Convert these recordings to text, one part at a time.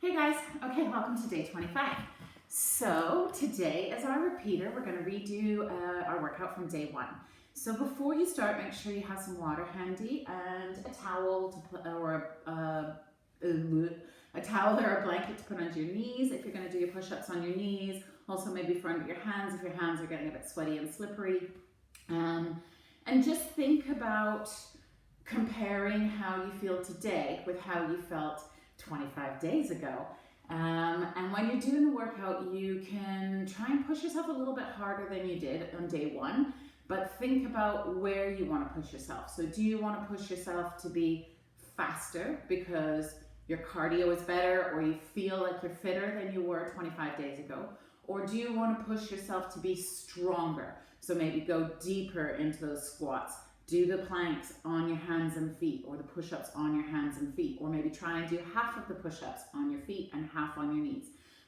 Hey guys, okay, welcome to day 25. So today as our repeater, we're going to redo our workout from day 1. So before you start, make sure you have some water handy and a towel or a towel or a blanket to put under your knees if you're going to do your push-ups on your knees. Also maybe for under your hands if your hands are getting a bit sweaty and slippery. And just think about comparing how you feel today with how you felt 25 days ago. And when you're doing the workout, you can try and push yourself a little bit harder than you did on day 1, but think about where you want to push yourself. So do you want to push yourself to be faster because your cardio is better or you feel like you're fitter than you were 25 days ago? Or do you want to push yourself to be stronger? So maybe go deeper into those squats. Do the planks on your hands and feet, or the push-ups on your hands and feet, or maybe try and do half of the push-ups on your feet and half on your knees.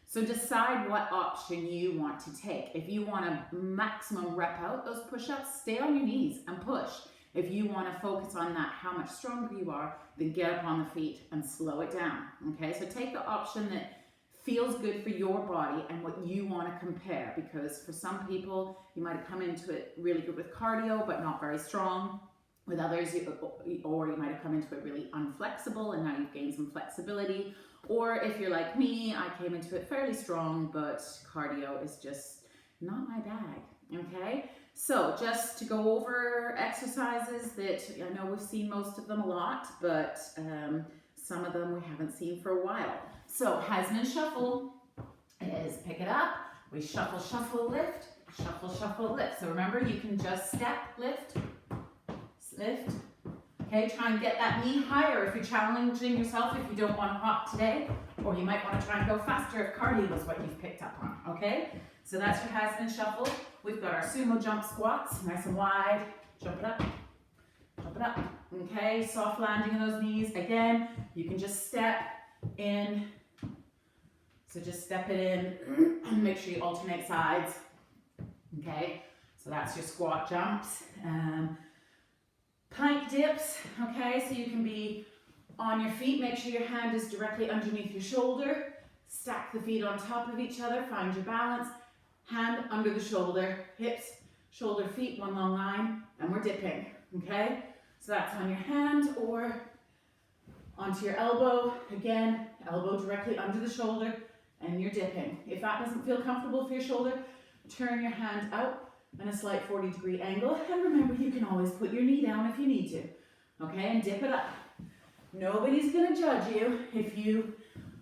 So decide what option you want to take. If you want to maximum rep out those push-ups, stay on your knees and push. If you want to focus on that, how much stronger you are, then get up on the feet and slow it down. Okay, so take the option that feels good for your body and what you want to compare, because for some people you might have come into it really good with cardio but not very strong. With others, or you might have come into it really unflexible and now you've gained some flexibility. Or if you're like me, I came into it fairly strong but cardio is just not my bag. Okay, so just to go over exercises that I know we've seen most of them a lot, but some of them we haven't seen for a while. So Hasman shuffle is pick it up, we shuffle, shuffle, lift, shuffle, shuffle, lift. So remember, you can just step, lift, lift. Okay, try and get that knee higher if you're challenging yourself, if you don't want to hop today, or you might want to try and go faster if cardio is what you've picked up on, okay? So that's your Hasman shuffle. We've got our sumo jump squats, nice and wide, jump it up, jump it up. Okay, soft landing in those knees. Again, you can just step in. So just step it in and make sure you alternate sides. Okay, so that's your squat jumps. Plank dips, okay, so you can be on your feet. Make sure your hand is directly underneath your shoulder. Stack the feet on top of each other, find your balance. Hand under the shoulder, hips, shoulder, feet, one long line, and we're dipping, okay? So that's on your hand or onto your elbow. Again, elbow directly under the shoulder, and you're dipping. If that doesn't feel comfortable for your shoulder, turn your hand out in a slight 40-degree angle. And remember, you can always put your knee down if you need to, okay? And dip it up. Nobody's gonna judge you if you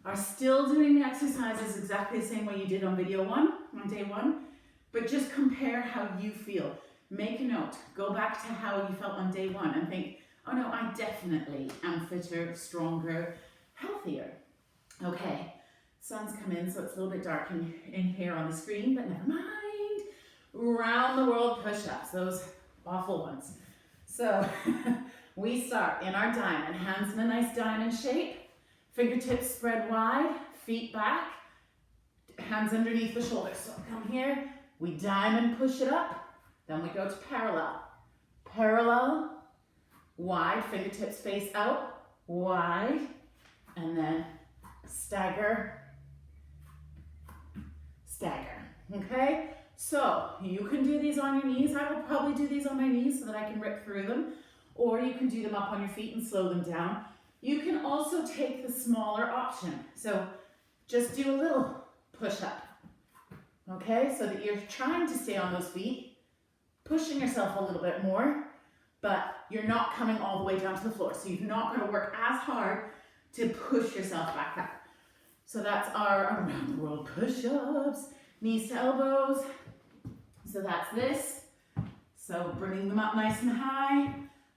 are still doing the exercises exactly the same way you did on video 1, on day 1, but just compare how you feel. Make a note, go back to how you felt on day 1 and think, oh no, I definitely am fitter, stronger, healthier. Okay, sun's come in, so it's a little bit dark in here on the screen, but never mind. Round the world push-ups, those awful ones. So we start in our diamond, hands in a nice diamond shape, fingertips spread wide, feet back, hands underneath the shoulders. So come here, we diamond push it up, then we go to parallel. Parallel, wide, fingertips face out, wide, and then stagger, stagger, okay? So you can do these on your knees. I will probably do these on my knees so that I can rip through them, or you can do them up on your feet and slow them down. You can also take the smaller option. So just do a little push-up, okay? So that you're trying to stay on those feet, pushing yourself a little bit more, but you're not coming all the way down to the floor. So you're not going to work as hard to push yourself back up. So that's our around the world push-ups, knees to elbows. So that's this. So bringing them up nice and high,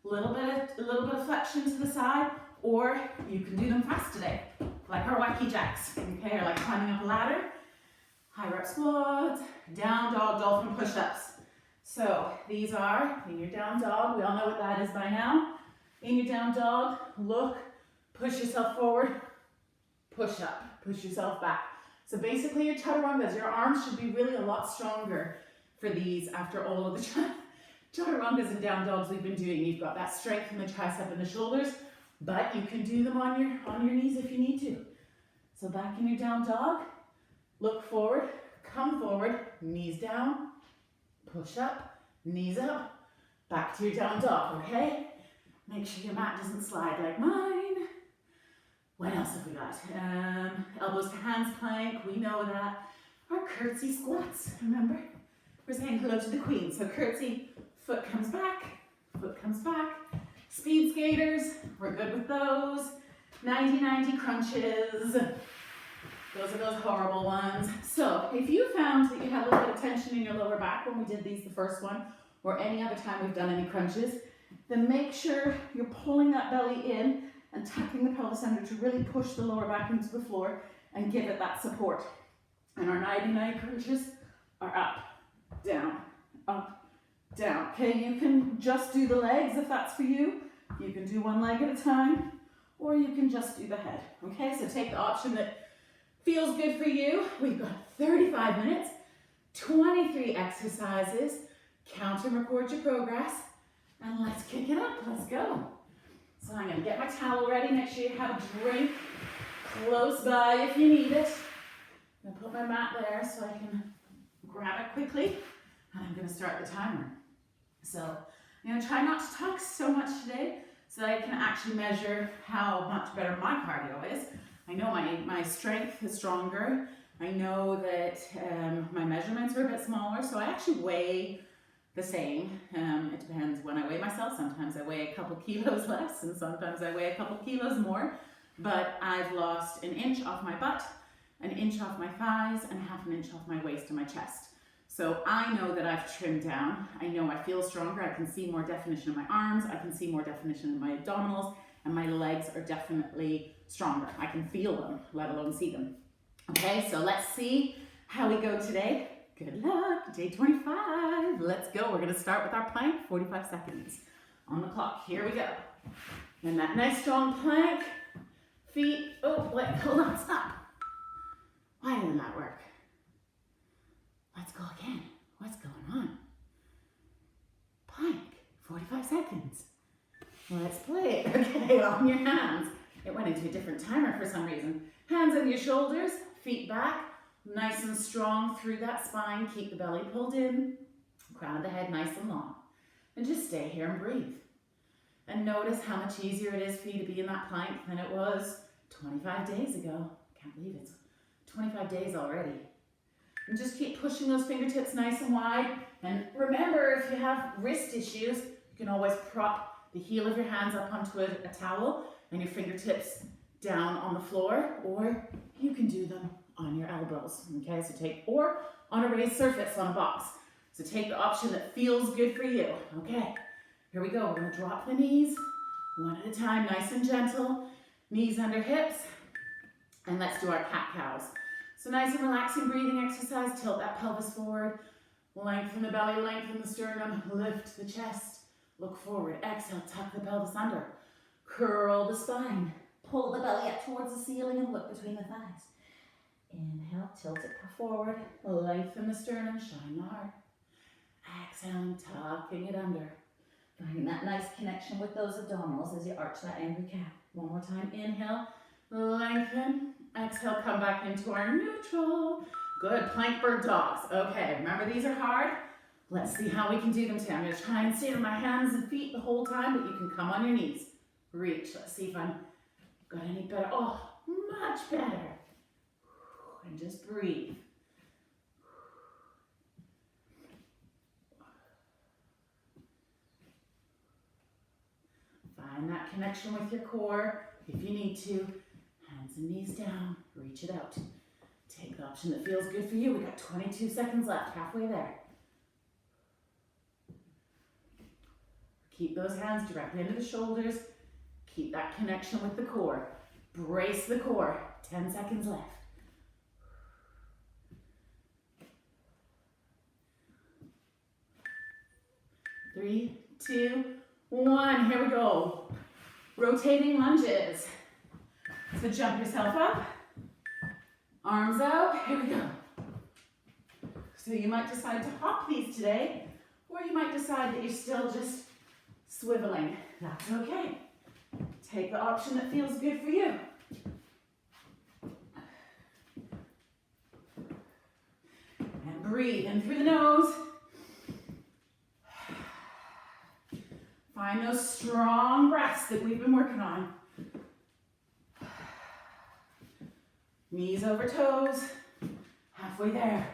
a little bit of flexion to the side, or you can do them fast today, like our wacky jacks, okay, or like climbing up a ladder, high rep squats, down dog, dolphin push-ups. So these are in your down dog. We all know what that is by now. In your down dog, look, push yourself forward, push up, push yourself back. So basically your chaturangas, your arms should be really a lot stronger for these after all of the chaturangas and down dogs we've been doing. You've got that strength in the tricep and the shoulders, but you can do them on your knees if you need to. So back in your down dog, look forward, come forward, knees down, push up, knees up, back to your down dog, okay? Make sure your mat doesn't slide like mine. What else have we got? Elbows to hands plank, we know that. Our curtsy squats, remember? We're saying hello to the queen. So curtsy, foot comes back, foot comes back. Speed skaters, we're good with those. 90-90 crunches. Those are those horrible ones. So if you found that you had a little bit of tension in your lower back when we did these the first one, or any other time we've done any crunches, then make sure you're pulling that belly in and tucking the pelvis under to really push the lower back into the floor and give it that support. And our 90-90 crunches are up, down, down. Okay, you can just do the legs if that's for you. You can do one leg at a time, or you can just do the head. Okay, so take the option that feels good for you. We've got 35 minutes, 23 exercises. Count and record your progress, and let's kick it up. Let's go. So I'm going to get my towel ready. Make sure you have a drink close by if you need it. I'm going to put my mat there so I can grab it quickly, and I'm going to start the timer. So I'm going to try not to talk so much today so that I can actually measure how much better my cardio is. I know my strength is stronger. I know that my measurements are a bit smaller, so I actually weigh the same. It depends when I weigh myself. Sometimes I weigh a couple kilos less, and sometimes I weigh a couple kilos more. But I've lost an inch off my butt, an inch off my thighs, and half an inch off my waist and my chest. So I know that I've trimmed down. I know I feel stronger. I can see more definition in my arms. I can see more definition in my abdominals, and my legs are definitely stronger. I can feel them, let alone see them. Okay, so let's see how we go today. Good luck, day 25. Let's go. We're going to start with our plank, 45 seconds on the clock. Here we go. And that nice strong plank, feet, oh, wait, hold on, stop. Why didn't that work? Let's go again. What's going on? Plank, 45 seconds. Let's play it. Okay, on your hands. It went into a different timer for some reason. Hands on your shoulders, feet back. Nice and strong through that spine. Keep the belly pulled in. Crown of the head nice and long. And just stay here and breathe. And notice how much easier it is for you to be in that plank than it was 25 days ago. Can't believe it's 25 days already. And just keep pushing those fingertips nice and wide. And remember, if you have wrist issues, you can always prop the heel of your hands up onto a towel and your fingertips down on the floor, or you can do them on your elbows, okay? So or on a raised surface on a box. So take the option that feels good for you, okay? Here we go, we're gonna drop the knees, one at a time, nice and gentle, knees under hips, and let's do our cat-cows. So nice and relaxing breathing exercise, tilt that pelvis forward, lengthen the belly, lengthen the sternum, lift the chest, look forward, exhale, tuck the pelvis under, curl the spine, pull the belly up towards the ceiling and look between the thighs. Inhale, tilt it forward, lengthen the sternum, shine the heart. Exhale, tucking it under. Finding that nice connection with those abdominals as you arch that angry cat. One more time, inhale, lengthen. Exhale, come back into our neutral. Good, plank bird dogs. Okay, remember these are hard? Let's see how we can do them today. I'm gonna try and stay on my hands and feet the whole time, but you can come on your knees. Reach, let's see if I'm got any better. Oh, much better. And just breathe. Find that connection with your core. If you need to, hands and knees down, reach it out. Take the option that feels good for you. We got 22 seconds left, halfway there. Keep those hands directly into the shoulders. Keep that connection with the core. Brace the core. 10 seconds left. Three, two, one. Here we go. Rotating lunges. So jump yourself up. Arms out. Here we go. So you might decide to hop these today, or you might decide that you're still just swiveling. That's okay. Take the option that feels good for you. Breathe in through the nose. Find those strong breaths that we've been working on. Knees over toes, halfway there.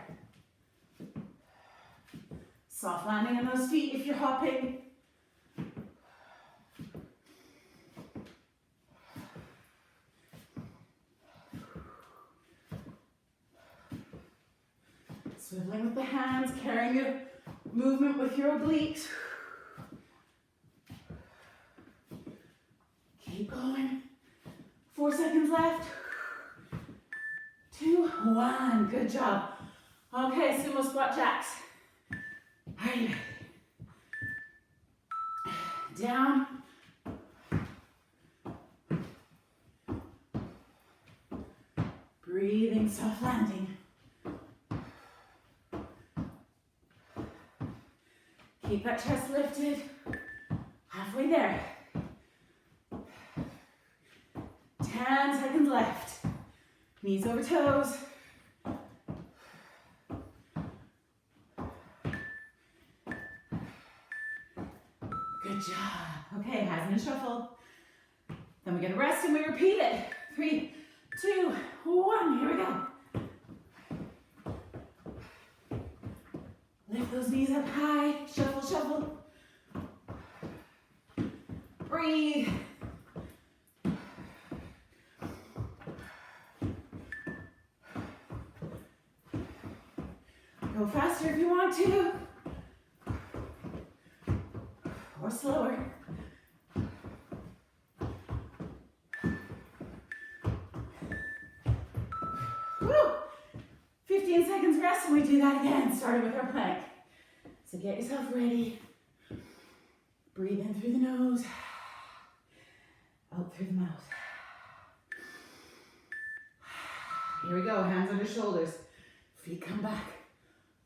Soft landing on those feet if you're hopping. Swiveling with the hands, carrying your movement with your obliques. Keep going. 4 seconds left. 2, 1. Good job. Okay, sumo squat jacks. Are you ready? Down. Breathing, soft landing. Keep that chest lifted. Halfway there. 10 seconds left. Knees over toes. Good job. Okay, hands in a shuffle. Then we're gonna rest and we repeat it. 3, 2, 1, here we go. Lift those knees up high, shuffle, shuffle. Breathe. Go faster if you want to, or slower. Woo! 15 seconds rest and we do that again, starting with our plank. So get yourself ready. Breathe in through the nose, out through the mouth. Here we go, hands under shoulders. Feet come back.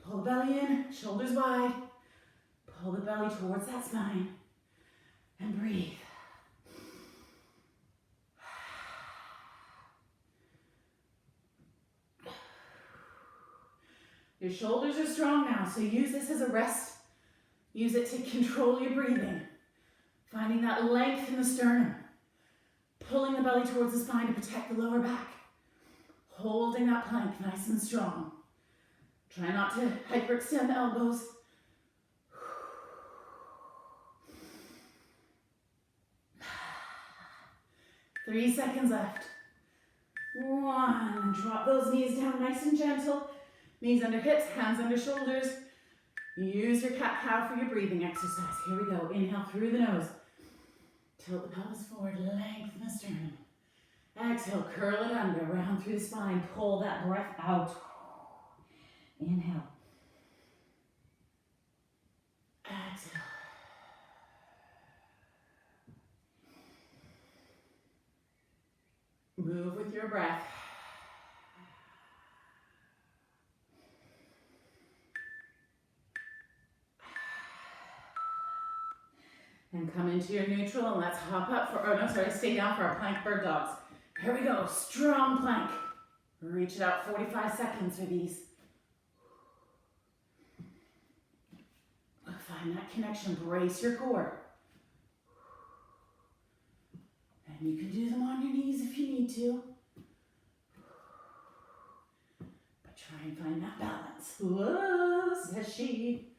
Pull the belly in, shoulders wide. Pull the belly towards that spine. And breathe. Your shoulders are strong now, so use this as a rest. Use it to control your breathing. Finding that length in the sternum. Pulling the belly towards the spine to protect the lower back. Holding that plank nice and strong. Try not to hyperextend the elbows. 3 seconds left. 1, drop those knees down nice and gentle. Knees under hips, hands under shoulders. Use your cat-cow for your breathing exercise. Here we go. Inhale through the nose. Tilt the pelvis forward, lengthen the sternum. Exhale, curl it under, round through the spine. Pull that breath out. Inhale. Exhale. Move with your breath. And come into your neutral and let's hop up for, stay down for our plank bird dogs. Here we go, strong plank. Reach it out 45 seconds for these. Find that connection, brace your core. And you can do them on your knees if you need to. But try and find that balance. Whoa, says she.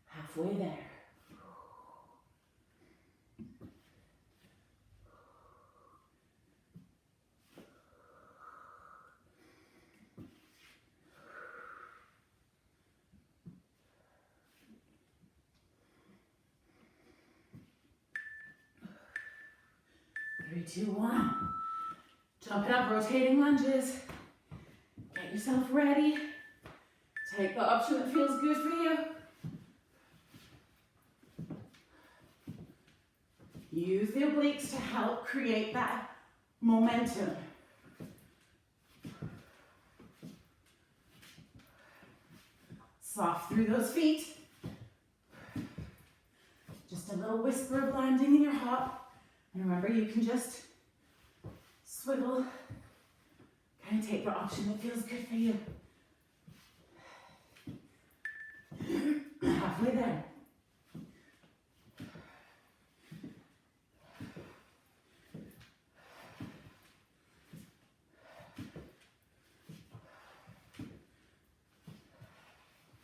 Halfway there. 3, 2, 1. Jump it up, rotating lunges. Get yourself ready. Take the option that feels good for you. Use the obliques to help create that momentum. Soft through those feet. Just a little whisper of landing in your hop. And remember, you can just swivel. Kind of take the option that feels good for you. halfway there.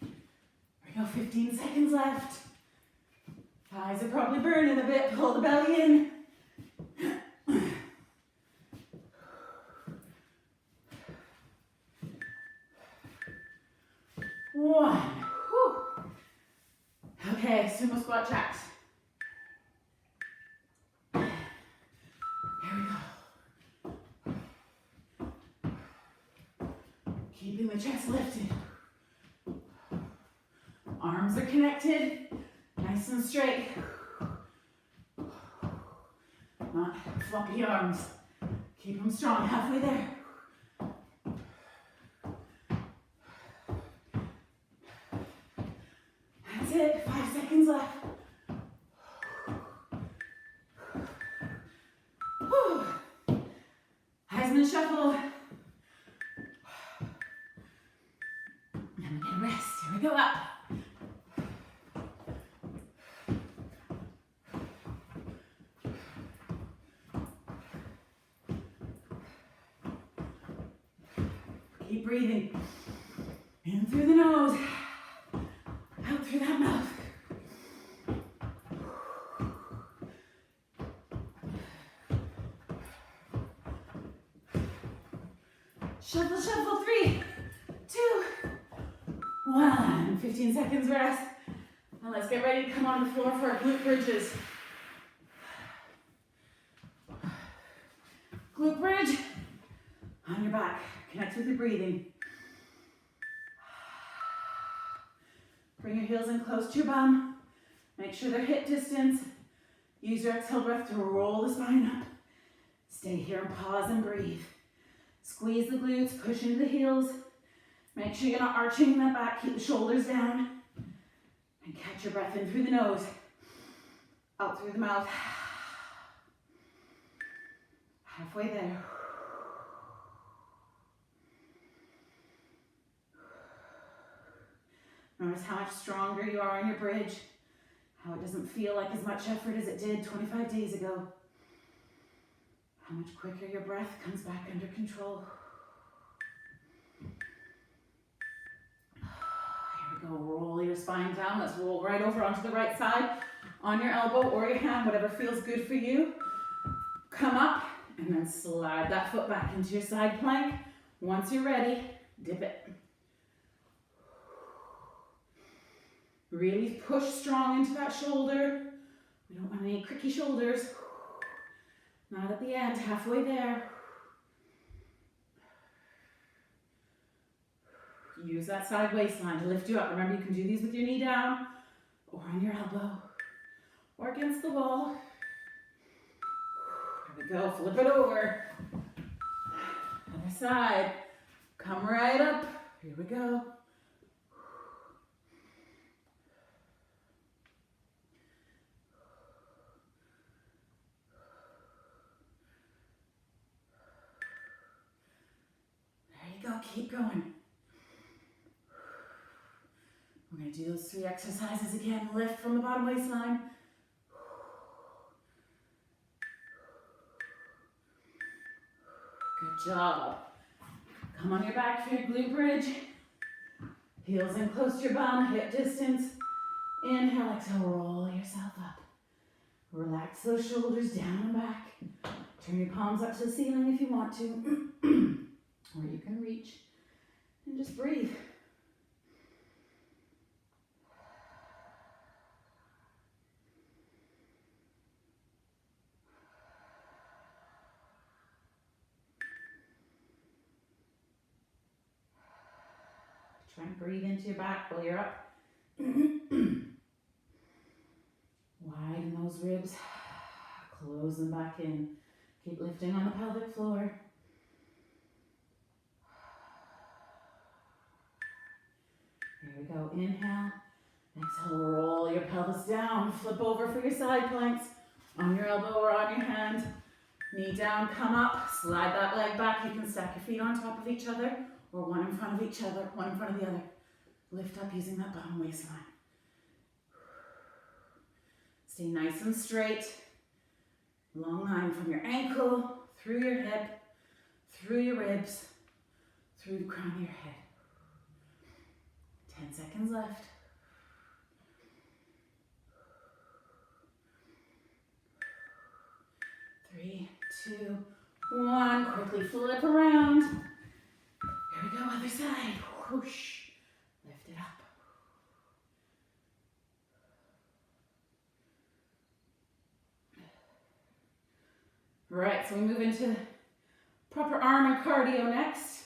There we go, 15 seconds left. Thighs are probably burning a bit, pull the belly in. One. Whew. Okay, sumo squat jacks. Here we go. Keeping the chest lifted. Arms are connected, nice and straight. Not floppy arms. Keep them strong, halfway there. That's it, 5 seconds left. Whew. Heisman shuffle. And we're gonna rest. Here we go, up. Keep breathing. In through the nose. Out through that mouth. Shuffle, shuffle, 3, 2, 1. 15 seconds rest. Now let's get ready to come on the floor for our glute bridges. Glute bridge. On your back. Connect with your breathing. Bring your heels in close to your bum. Make sure they're hip distance. Use your exhale breath to roll the spine up. Stay here and pause and breathe. Squeeze the glutes, push into the heels. Make sure you're not arching that back. Keep the shoulders down. And catch your breath in through the nose. Out through the mouth. Halfway there. Notice how much stronger you are on your bridge. How it doesn't feel like as much effort as it did 25 days ago. How much quicker your breath comes back under control. Here we go, roll your spine down. Let's roll right over onto the right side on your elbow or your hand, whatever feels good for you. Come up and then slide that foot back into your side plank. Once you're ready, dip it. Really push strong into that shoulder. We don't want any cricky shoulders. Not at the end, halfway there. Use that side waistline to lift you up. Remember, you can do these with your knee down or on your elbow or against the wall. There we go, flip it over. Other side. Come right up. Here we go. Keep going. We're going to do those 3 exercises again. Lift from the bottom waistline. Good job. Come on your back for your glute bridge. Heels in close to your bum, hip distance. Inhale, exhale, roll yourself up. Relax those shoulders down and back. Turn your palms up to the ceiling if you want to. Or you can reach and just breathe. Try and breathe into your back while you're up. Widen those ribs. Close them back in. Keep lifting on the pelvic floor. Here we go, inhale, exhale, roll your pelvis down, flip over for your side planks, on your elbow or on your hand, knee down, come up, slide that leg back, you can stack your feet on top of each other, or one in front of each other, one in front of the other. Lift up using that bottom waistline. Stay nice and straight. Long line from your ankle, through your hip, through your ribs, through the crown of your head. 10 seconds left. 3, 2, 1. Quickly flip around. Here we go, other side. Whoosh. Lift it up. Right, so we move into proper arm and cardio next.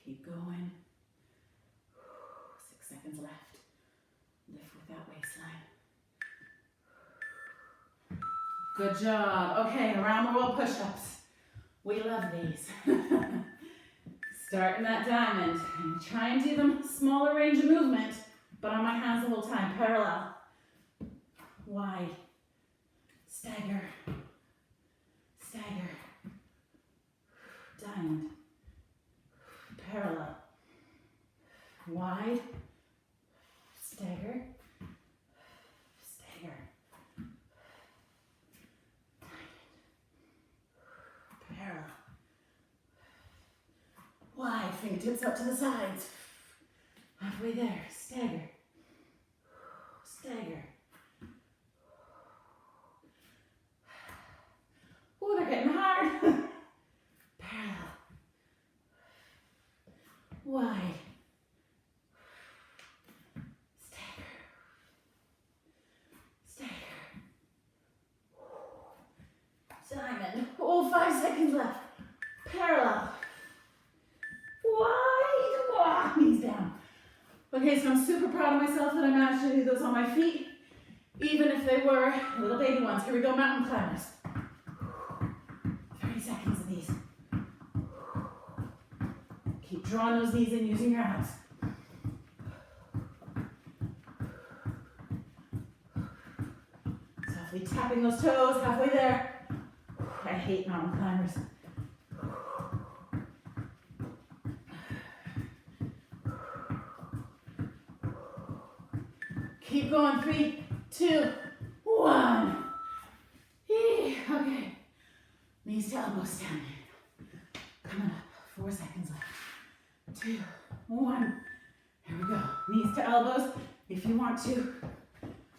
Keep going. 6 seconds left. Lift with that waistline. Good job. Okay, around the world push-ups. We love these. Start in that diamond. And try and do them smaller range of movement, but on my hands the whole time. Parallel. Wide. Stagger. Stagger. Diamond. Parallel. Wide. Stagger. Stagger. Parallel. Wide, fingertips up to the sides. Halfway there. Stagger. Stagger. Oh, they're getting hard. Parallel. Wide. Stagger. Stagger. Diamond. Oh, 5 seconds left. Parallel. Wide. Oh, knees down. Okay, so I'm super proud of myself that I managed to do those on my feet, even if they were little baby ones. Here we go, mountain climbers. 30 seconds of these. Keep drawing those knees in using your abs. Softly tapping those toes, halfway there. I hate mountain climbers. Keep going, 3, 2, 1. Okay. Knees to elbows standing. Coming up, 4 seconds left. 2, 1. Here we go. Knees to elbows. If you want to,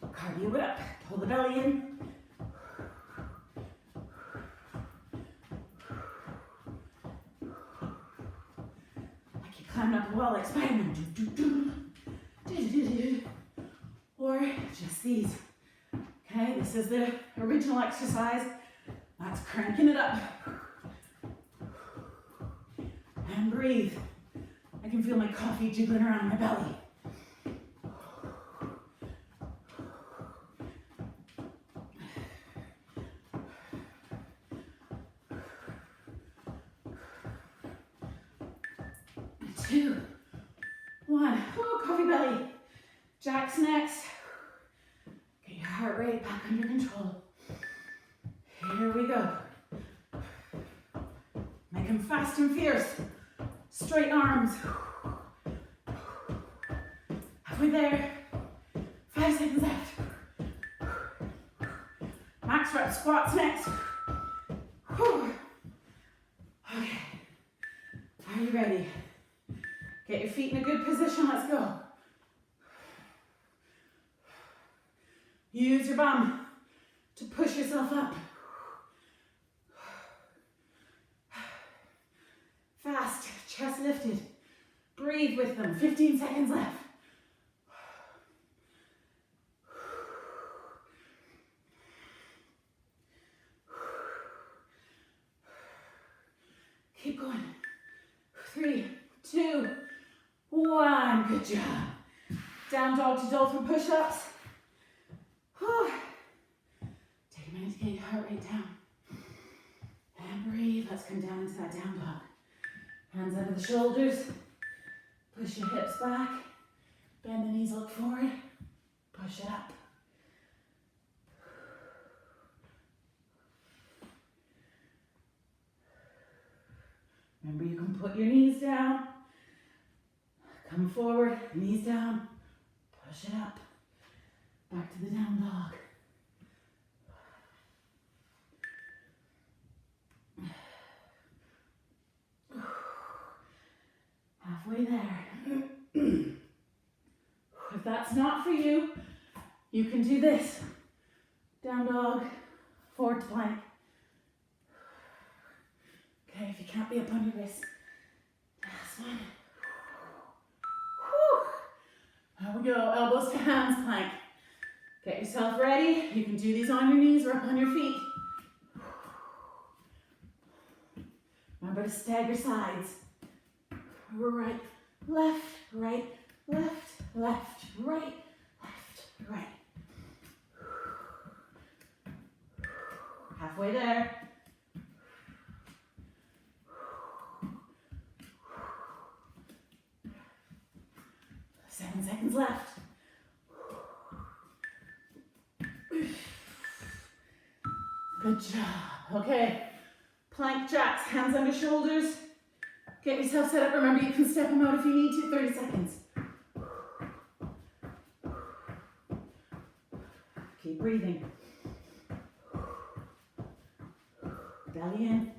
cardio it up. Pull the belly in. I keep climbing up the wall like Spider-Man. Or just these. Okay, this is the original exercise. That's cranking it up. And breathe. I can feel my coffee jiggling around my belly. Two, one. Oh, coffee belly. Jacks next. Get your heart rate back under control. Here we go. Make them fast and fierce. Straight arms. Halfway there. 5 seconds left. Max rep squats next. Whew. Okay. Are you ready? Get your feet in a good position. Let's go. Use your bum to push yourself up. Fast, chest lifted. Breathe with them. 15 seconds left. Keep going. 3, 2, 1. Good job. Down dog to dolphin push-ups. Take a minute to get your heart rate down. And breathe. Let's come down into that down dog. Hands under the shoulders. Push your hips back. Bend the knees, look forward. Push it up. Remember, you can put your knees down. Come forward, knees down, push it up. Back to the down dog. Halfway there. If that's not for you, you can do this. Down dog, forward to plank. Okay, if you can't be up on your wrist. Last one. There we go, elbows to hands plank. Get yourself ready. You can do these on your knees or up on your feet. Remember to stagger sides. Right, left, right, left, left, right, left, right. Halfway there. 7 seconds left. Good job. Okay, plank jacks, hands under shoulders. Get yourself set up. Remember, you can step them out if you need to. 30 seconds. Keep breathing. Belly in.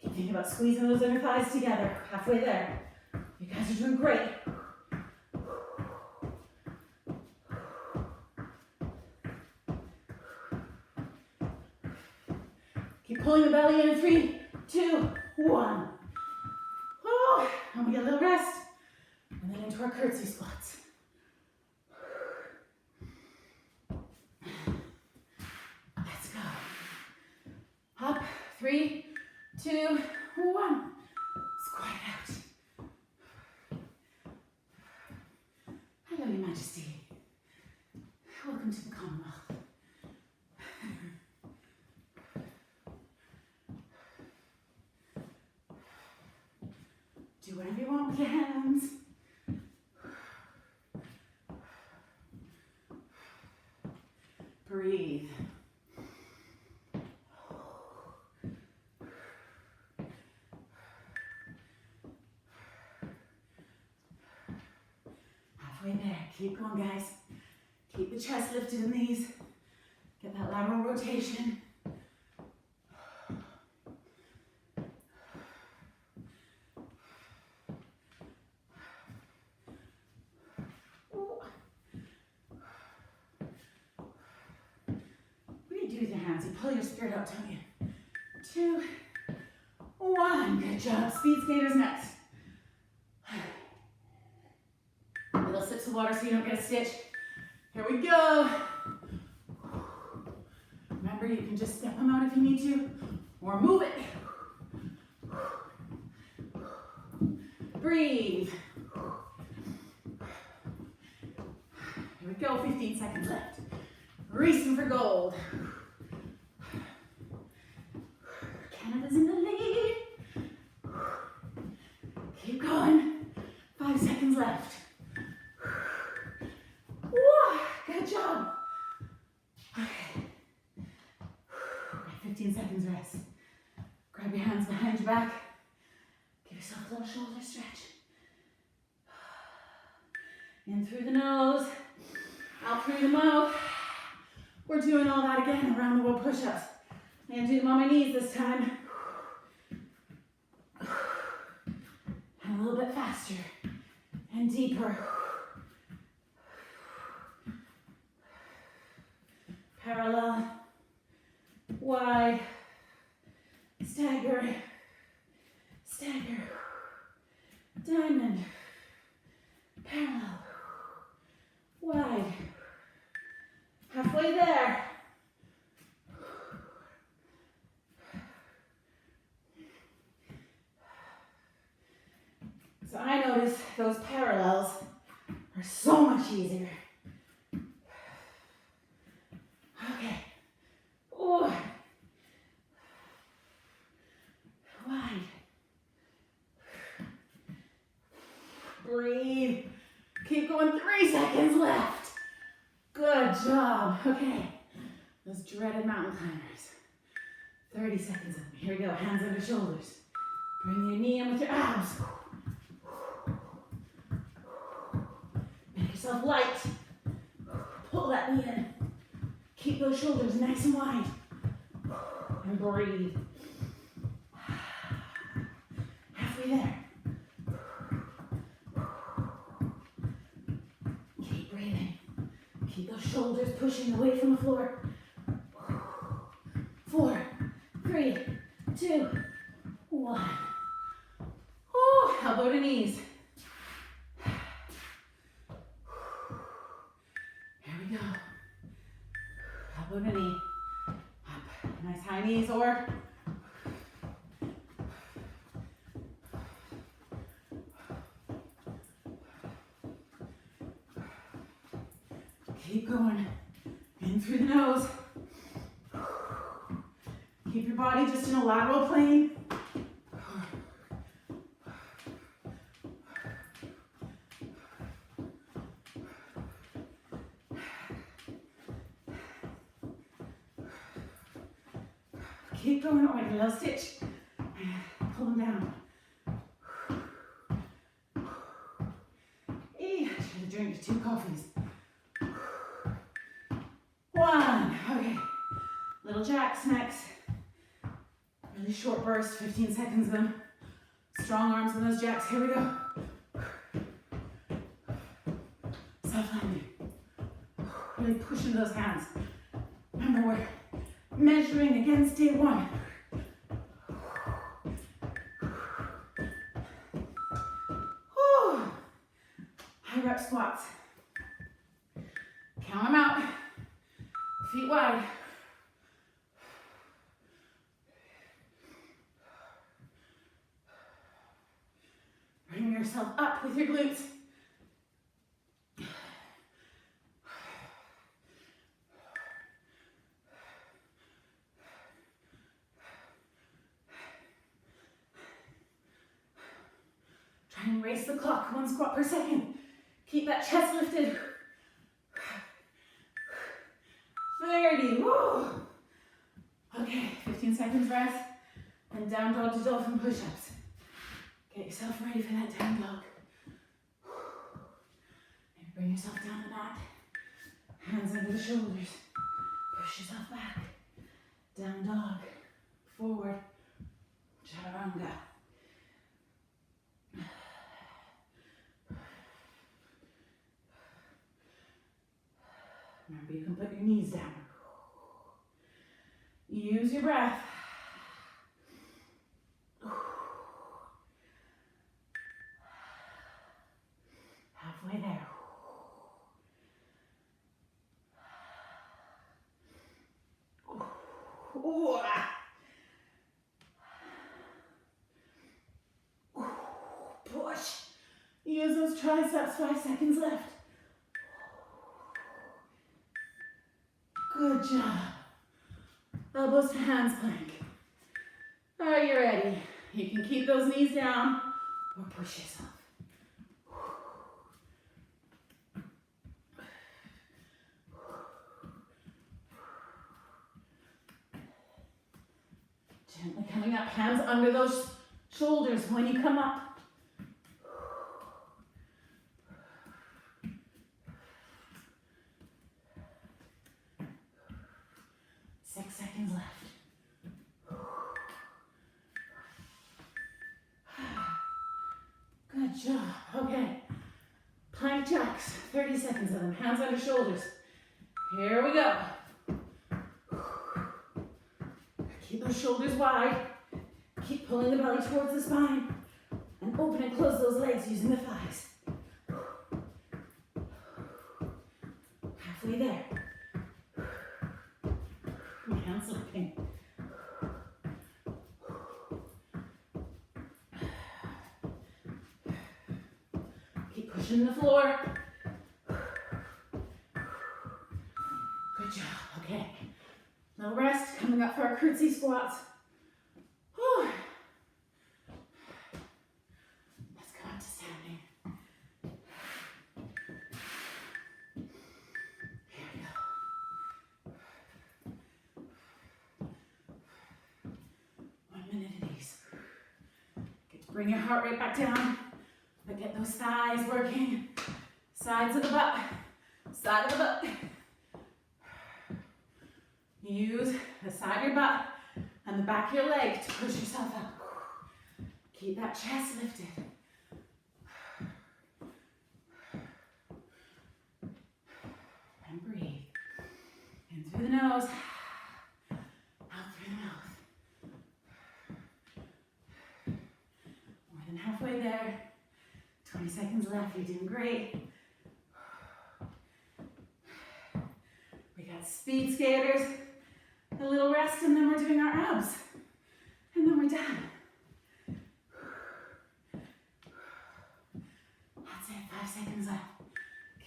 Keep thinking about squeezing those inner thighs together. Halfway there. You guys are doing great. Keep pulling the belly in. 3, 2, 1. Oh, and we get a little rest. And then into our curtsy squats. Let's go. Up. 3, 2, 1. Squat it out. Hello, Your Majesty. Welcome to the Commonwealth. Do whatever you want with your hands. Breathe. Halfway there. Keep going, guys. Keep the chest lifted in these. Get that lateral rotation. You pull your spirit out, don't you? 2, 1. Good job. Speed skaters next. Little sips of water so you don't get a stitch. Here we go. Remember, you can just step them out if you need to, or move it. Breathe. Here we go. 15 seconds left. Racing for gold. Canada's in the lead. Keep going. 5 seconds left. Whoa, good job. Okay. 15 seconds rest. Grab your hands behind your back. Give yourself a little shoulder stretch. In through the nose, out through the mouth. We're doing all that again, around the world push-ups. I'm going to do them on my knees this time. And a little bit faster and deeper. Parallel, wide, stagger, stagger, diamond, parallel, wide, halfway there. So I notice those parallels are so much easier. Okay. Oh. Wide. Breathe. Keep going. 3 seconds left. Good job. Okay. Those dreaded mountain climbers. 30 seconds of them. Here we go. Hands under shoulders. Bring your knee in with your abs. yourself light. Pull that knee in. Keep those shoulders nice and wide. And breathe. Halfway there. Keep breathing. Keep those shoulders pushing away from the floor. 4, 3, 2, 1. Oh, elbow to knees. Here we go. Elbow to knee. Up. Nice high knees or keep going. In through the nose. Keep your body just in a lateral plane. Keep going. Oh, a little stitch. Pull them down. Should have drank 2 coffees. 1. Okay. Little jacks next. Really short burst, 15 seconds of them. Strong arms in those jacks. Here we go. Soft landing. Really pushing those hands. Remember, we're measuring against day 1. Whew. High rep squats. Count them out. Feet wide. Bring yourself up with your glutes. Try and race the clock, 1 squat per second. Keep that chest lifted. 30, woo! Okay, 15 seconds rest, and down dog to dolphin push-ups. Get yourself ready for that down dog. Maybe bring yourself down the mat. Hands under the shoulders. Push yourself back. Down dog. Forward. Chaturanga. Remember, you can put your knees down. Use your breath. Halfway there. Ooh. Push. Use those triceps, 5 seconds left. Good job. Elbows to hands plank. Are you ready? You can keep those knees down or push yourself. Gently coming up, hands under those shoulders when you come up. 6 seconds left. Good job. Okay. Plank jacks, 30 seconds of them. Hands under shoulders. Here we go. Keep those shoulders wide. Keep pulling the belly towards the spine. And open and close those legs using the thighs. Halfway there. Hands lifting. Keep pushing the floor. Good job. Okay. Little rest. Coming up for our curtsy squats. Whew. Let's go into standing. Here we go. 1 minute at ease. Get to bring your heart rate back down, but get those thighs working. Sides of the butt, side of the butt. Use the side of your butt and the back of your leg to push yourself up. Keep that chest lifted. And breathe. In through the nose, out through the mouth. More than halfway there. 20 seconds left, you're doing great. We got speed skaters, a little rest, and then we're doing our abs. And then we're done. That's it, 5 seconds left.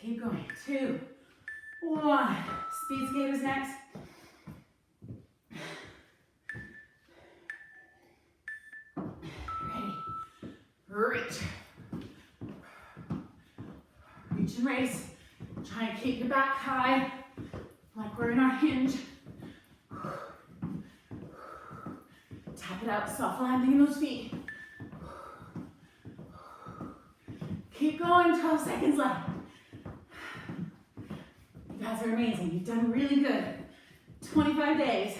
Keep going, 2, 1. Speed skaters next. Ready, reach. Reach and race. Try and keep your back high, like we're in our hinge. Tap it out, soft landing in those feet. Keep going, 12 seconds left. You guys are amazing, you've done really good. 25 days.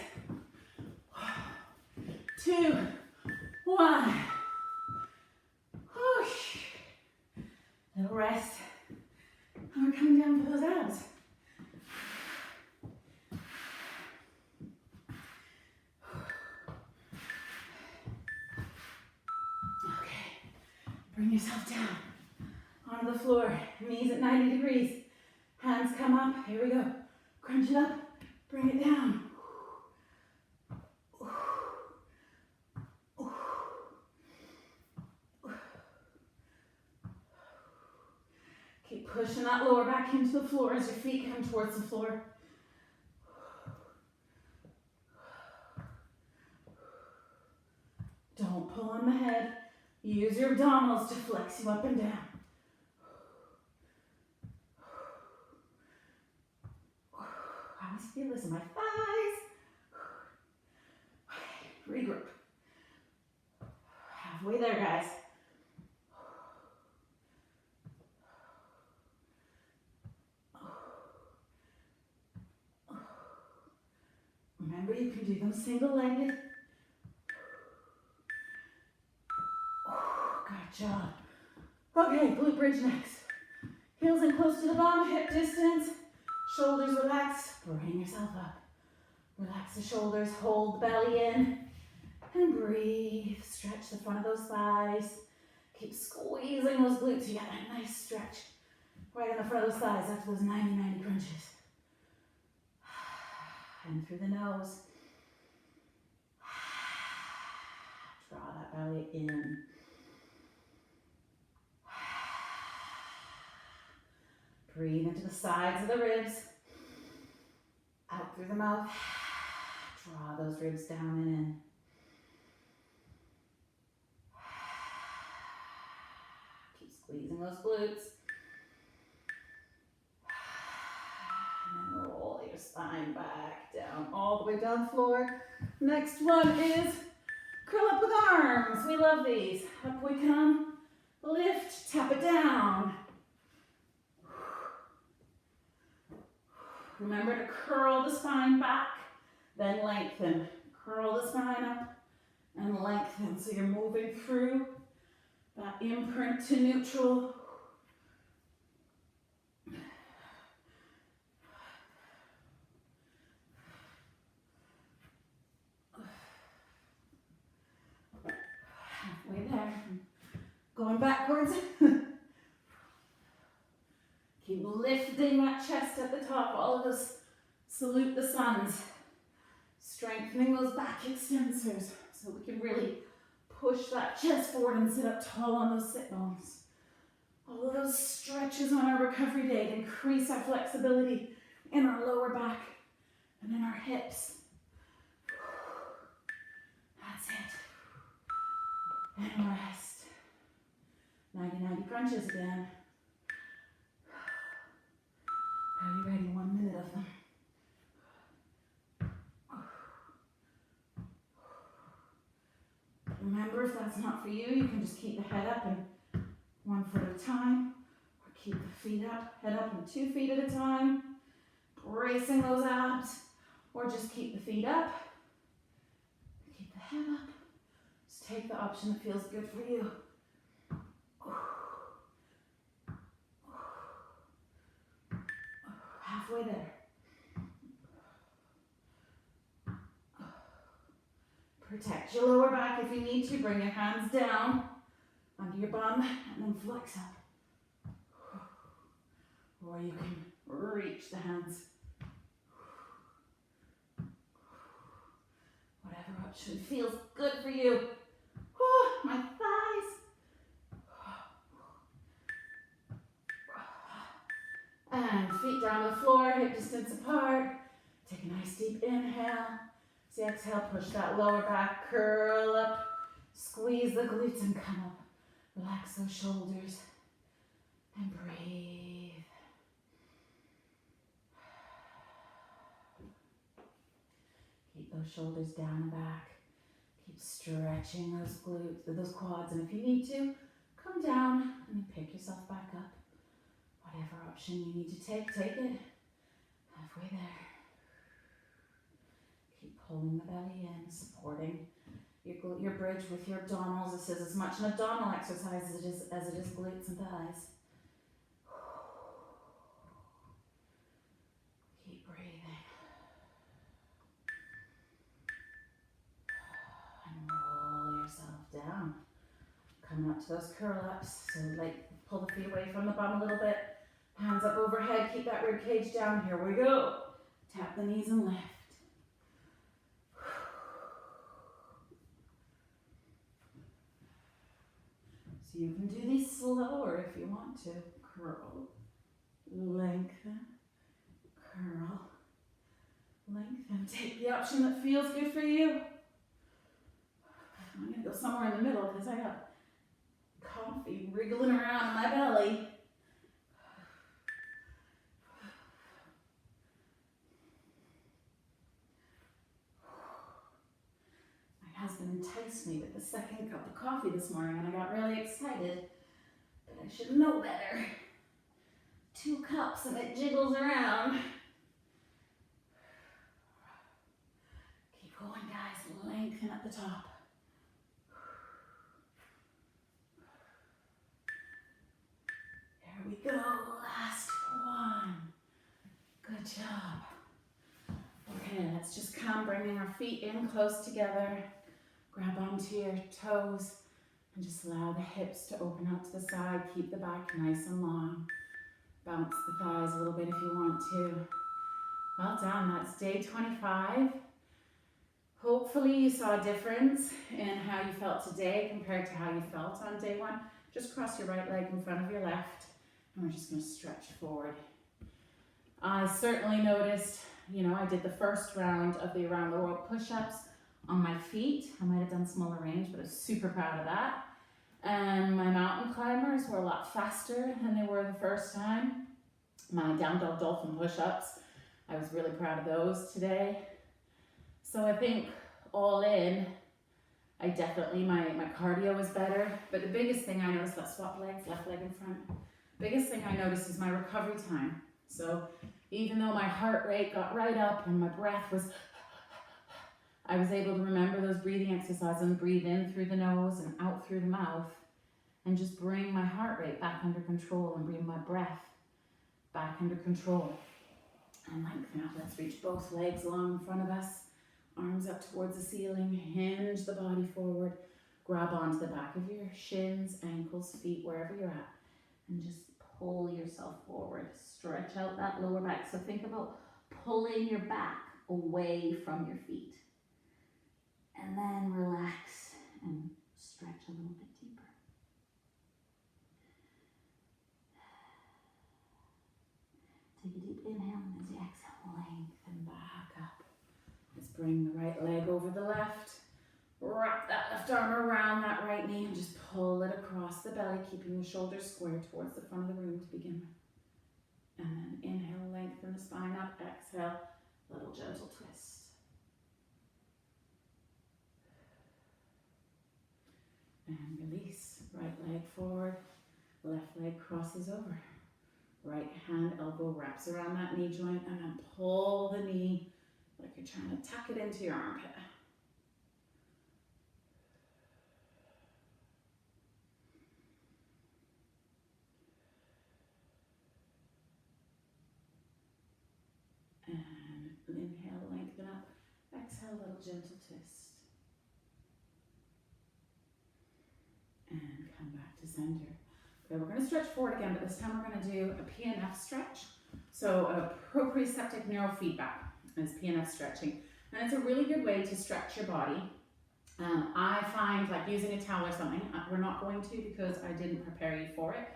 2, 1. Whoosh. Little rest. And we're coming down for those abs. Okay, bring yourself down onto the floor, knees at 90 degrees. Hands come up, here we go. Crunch it up, bring it down. Keep pushing that lower back into the floor as your feet come towards the floor. Don't pull on the head. Use your abdominals to flex you up and down. I always feel this in my thighs. Okay, regroup. Halfway there, guys. Remember, you can do them single-legged. Good job. Okay, glute bridge next. Heels in close to the bum, hip distance. Shoulders relaxed. Bring yourself up. Relax the shoulders, hold the belly in. And breathe. Stretch the front of those thighs. Keep squeezing those glutes. You get that nice stretch right in the front of those thighs after those 90 crunches. And through the nose. Draw that belly in. Breathe into the sides of the ribs. Out through the mouth. Draw those ribs down and in. Keep squeezing those glutes. And then roll your spine back down, all the way down the floor. Next one is curl up with arms. We love these. Up we come. Lift, tap it down. Remember to curl the spine back, then lengthen. Curl the spine up and lengthen. So you're moving through that imprint to neutral. Halfway there. Going backwards. Keep lifting that chest at the top. All of us salute the suns. Strengthening those back extensors so we can really push that chest forward and sit up tall on those sit bones. All of those stretches on our recovery day to increase our flexibility in our lower back and in our hips. That's it. And rest. 90 crunches again. Are you ready? 1 minute of them. Remember, if that's not for you, you can just keep the head up and one foot at a time, or Keep the feet up, head up in 2 feet at a time. Bracing those abs. Or just keep the feet up. Keep the head up. Just take the option that feels good for you. Halfway there. Protect your lower back if you need to. Bring your hands down under your bum and then flex up. Or you can reach the hands. Whatever option feels good for you. Oh, my thighs. And feet down the floor, hip distance apart. Take a nice deep inhale. As you exhale, push that lower back, curl up, squeeze the glutes and come up. Relax those shoulders and breathe. Keep those shoulders down and back. Keep stretching those glutes, those quads, and if you need to, come down and then pick yourself back up. Whatever option you need to take, take it. Halfway there. Keep pulling the belly in, supporting your bridge with your abdominals. This is as much an abdominal exercise as it is glutes and thighs. Keep breathing. And roll yourself down. Coming up to those curl ups. So like pull the feet away from the bum a little bit. Hands up overhead. Keep that rib cage down. Here we go. Tap the knees and lift. So you can do these slower if you want to. Curl, lengthen, curl, lengthen. Take the option that feels good for you. I'm going to go somewhere in the middle because I got coffee wriggling around in my belly. My husband enticed me with the second cup of coffee this morning and I got really excited, but I should know better. 2 cups and it jiggles around. Keep going, guys. Lengthen at the top. There we go. Last one. Good job. Okay, let's just come, bringing our feet in close together. Grab onto your toes and just allow the hips to open out to the side. Keep the back nice and long. Bounce the thighs a little bit if you want to. Well done, that's day 25. Hopefully you saw a difference in how you felt today compared to how you felt on day 1. Just cross your right leg in front of your left and we're just going to stretch forward. I certainly noticed, I did the first round of the around the world push-ups on my feet. I might have done smaller range, but I was super proud of that. And my mountain climbers were a lot faster than they were the first time. My down dog dolphin push-ups, I was really proud of those today. So I think all in, I definitely, my cardio was better. But the biggest thing I noticed, let's swap legs, left leg in front. Biggest thing I noticed is my recovery time. So even though my heart rate got right up and my breath was, I was able to remember those breathing exercises and breathe in through the nose and out through the mouth and just bring my heart rate back under control and bring my breath back under control. And lengthen out. Let's reach both legs long in front of us. Arms up towards the ceiling. Hinge the body forward. Grab onto the back of your shins, ankles, feet, wherever you're at. And just pull yourself forward. Stretch out that lower back. So think about pulling your back away from your feet. And then relax and stretch a little bit deeper. Take a deep inhale and as you exhale, lengthen back up. Let's bring the right leg over the left. Wrap that left arm around that right knee and just pull it across the belly, keeping the shoulders square towards the front of the room to begin with. And then inhale, lengthen the spine up. Exhale, little gentle twist. And release. Right leg forward, left leg crosses over. Right hand elbow wraps around that knee joint, and then pull the knee like you're trying to tuck it into your armpit. And inhale, lengthen up. Exhale, a little gentle twist. And come back to center. Okay, we're going to stretch forward again, but this time we're going to do a PNF stretch. So a proprioceptive neurofeedback is PNF stretching. And it's a really good way to stretch your body. I find like using a towel or something, we're not going to because I didn't prepare you for it.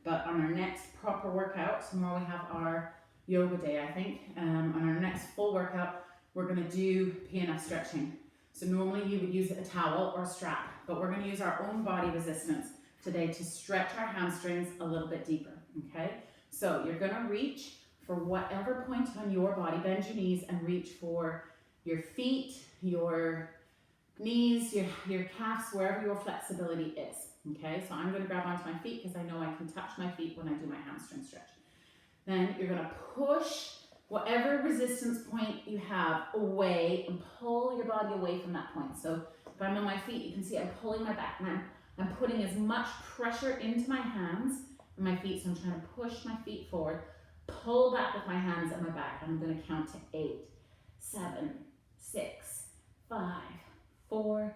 But on our next proper workout, tomorrow we have our yoga day, I think. On our next full workout, we're going to do PNF stretching. So normally you would use a towel or a strap, but we're going to use our own body resistance today to stretch our hamstrings a little bit deeper, okay? So you're going to reach for whatever point on your body, bend your knees and reach for your feet, your knees, your calves, wherever your flexibility is, okay? So I'm going to grab onto my feet because I know I can touch my feet when I do my hamstring stretch. Then you're going to push whatever resistance point you have away and pull your body away from that point. So if I'm on my feet, you can see I'm pulling my back and I'm putting as much pressure into my hands and my feet. So I'm trying to push my feet forward, pull back with my hands and my back. And I'm going to count to 8, 7, 6, 5, 4,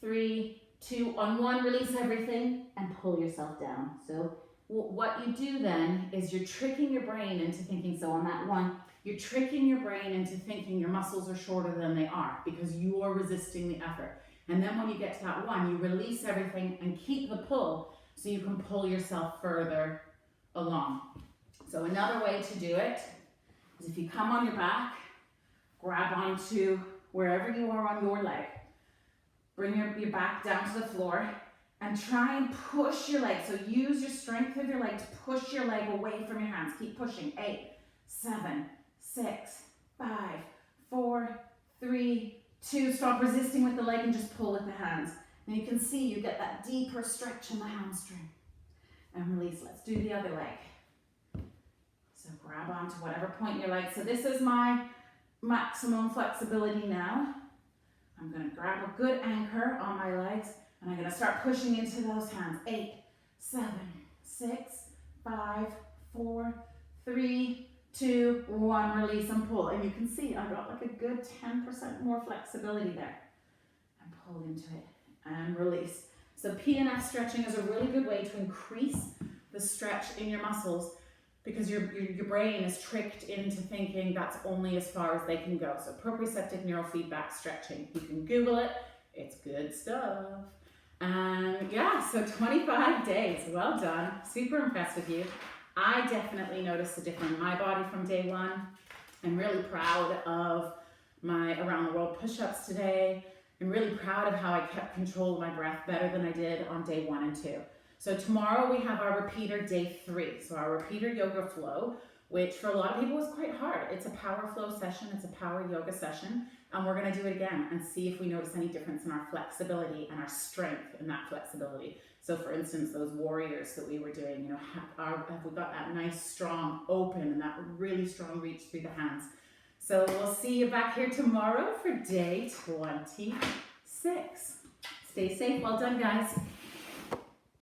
3, 2. On 1, release everything and pull yourself down. So what you do then is you're tricking your brain into thinking, so on that 1, you're tricking your brain into thinking your muscles are shorter than they are because you are resisting the effort. And then when you get to that 1, you release everything and keep the pull so you can pull yourself further along. So another way to do it is if you come on your back, grab onto wherever you are on your leg, bring your back down to the floor, and try and push your leg. So use your strength of your leg to push your leg away from your hands. Keep pushing. 8, 7, 6, 5, 4, 3, 2. Stop resisting with the leg and just pull with the hands. And you can see you get that deeper stretch in the hamstring. And release. Let's do the other leg. So grab onto whatever point you like. So this is my maximum flexibility now. I'm going to grab a good anchor on my legs. And I'm going to start pushing into those hands. 8, 7, 6, 5, 4, 3, 2, 1. Release and pull. And you can see I've got like a good 10% more flexibility there. And pull into it and release. So PNF stretching is a really good way to increase the stretch in your muscles because your brain is tricked into thinking that's only as far as they can go. So proprioceptive neurofeedback stretching. You can Google it. It's good stuff. Yeah, so 25 days, well done. Super impressed with you. I definitely noticed a difference in my body from day 1. I'm really proud of my around the world push-ups today. I'm really proud of how I kept control of my breath better than I did on day 1 and 2. So tomorrow we have our repeater day 3. So our repeater yoga flow, which for a lot of people is quite hard. It's a power flow session. It's a power yoga session. And we're going to do it again and see if we notice any difference in our flexibility and our strength in that flexibility. So for instance, those warriors that we were doing, you know, have we got that nice, strong open and that really strong reach through the hands. So we'll see you back here tomorrow for day 26. Stay safe. Well done, guys.